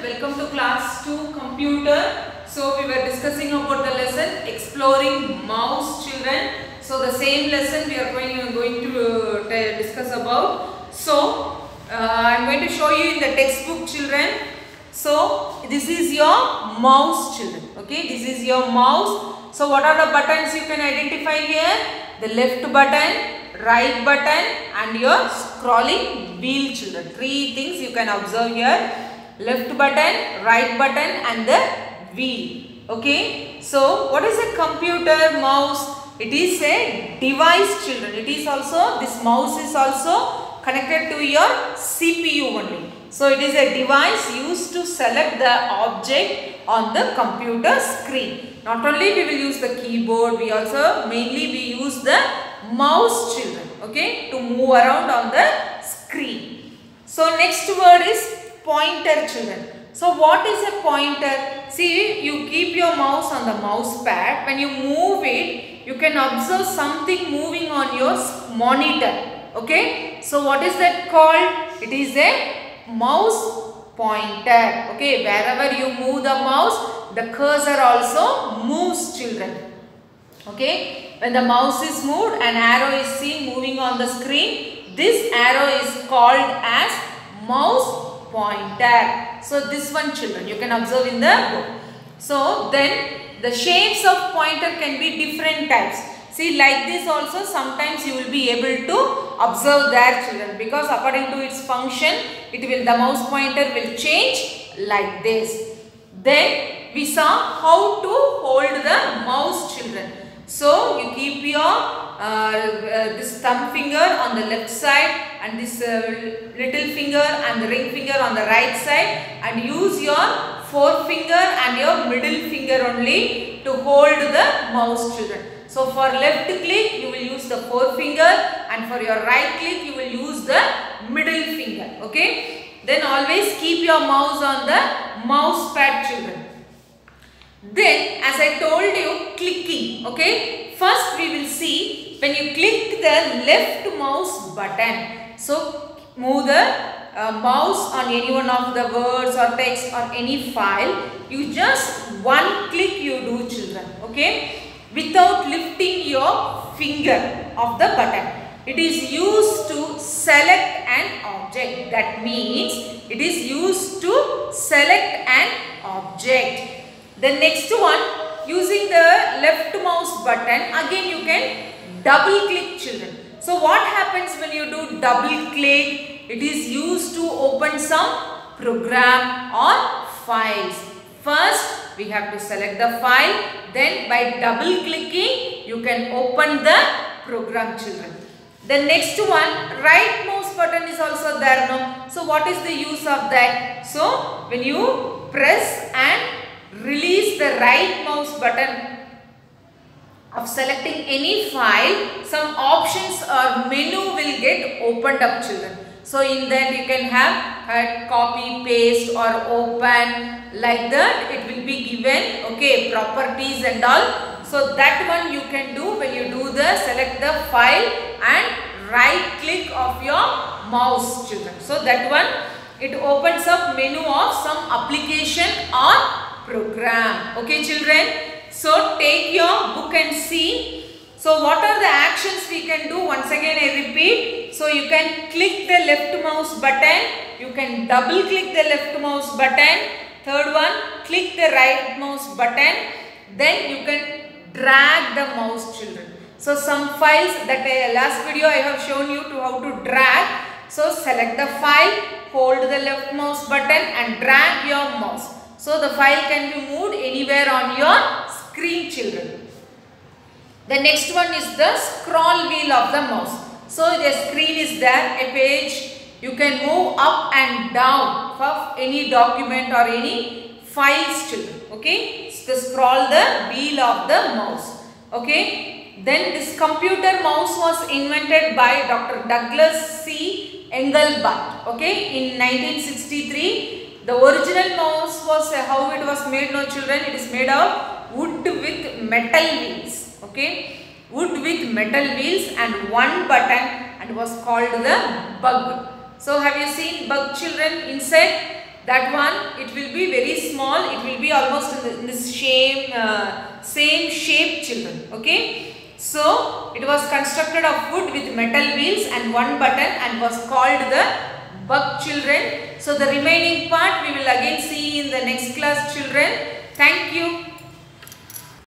welcome to class 2 computer. So we were discussing about the lesson exploring mouse, children. So the same lesson we are going to discuss about. So I am going to show you in the textbook, children. So this is your mouse, children. Okay, this is your mouse. So what are the buttons you can identify here? The left button, right button and your scrolling wheel, children. Three things you can observe here. Left button, right button and the wheel. Okay. So what is a computer mouse? It is a device, children. It is also, this mouse is also connected to your CPU only. So it is a device used to select the object on the computer screen. Not only we will use the keyboard, we also mainly use the mouse, children, okay, to move around on the screen. So next word is pointer, children. So what is a pointer? See, you keep your mouse on the mouse pad. When you move it, you can observe something moving on your monitor. Okay. So what is that called? It is a mouse pointer. Okay. Wherever you move the mouse, the cursor also moves, children. Okay. When the mouse is moved, an arrow is seen moving on the screen. This arrow is called as mouse pointer. So this one, children, you can observe in the book. So then the shapes of pointer can be different types. See, like this also sometimes you will be able to observe there, children, because according to its function, the mouse pointer will change like this. Then we saw how to hold the mouse, children. So you keep your this thumb finger on the left side and this little finger and the ring finger on the right side, and use your forefinger and your middle finger only to hold the mouse, children. So for left click you will use the forefinger, and for your right click you will use the middle finger. Okay. Then always keep your mouse on the mouse pad, children. Then as I told you, clicking. Okay. First we will see when you click the left mouse button. So move the mouse on any one of the words or text or any file. You just one click you do, children. Okay. Without lifting your finger of the button. It is used to select an object. That means it is used to select an object. The next one, using the left mouse button, again you can double click, children. So what happens when you do double click? It is used to open some program or files. First we have to select the file, then by double clicking you can open the program, children. The next one, right mouse button is also there now. So what is the use of that? So when you press and release the right mouse button of selecting any file, some options or menu will get opened up, children. So in that you can have copy, paste or open, like that it will be given, okay, properties and all. So that one you can do when you do the select the file and right click of your mouse, children. So that one, it opens up menu of some application or program. Okay, children. So take your book and see. So what are the actions we can do? Once again I repeat. So you can click the left mouse button. You can double click the left mouse button. Third one, click the right mouse button. Then you can drag the mouse, children. So some files that last video I have shown you to how to drag. So select the file, hold the left mouse button and drag your mouse. So the file can be moved anywhere on your screen, children. The next one is the scroll wheel of the mouse. So the screen is there, a page. You can move up and down for any document or any files, children. Okay. So scroll the wheel of the mouse. Okay. Then this computer mouse was invented by Dr. Douglas C. Engelbart. Okay. In 1963. The original mouse was how it was made, no, children. It is made of wood with metal wheels. Okay. Wood with metal wheels and one button, and was called the bug. So have you seen bug, children, inside? That one, it will be very small. It will be almost in this same shape, children. Okay. So it was constructed of wood with metal wheels and one button and was called the bug, children. So the remaining part we will again see in the next class, children. Thank you.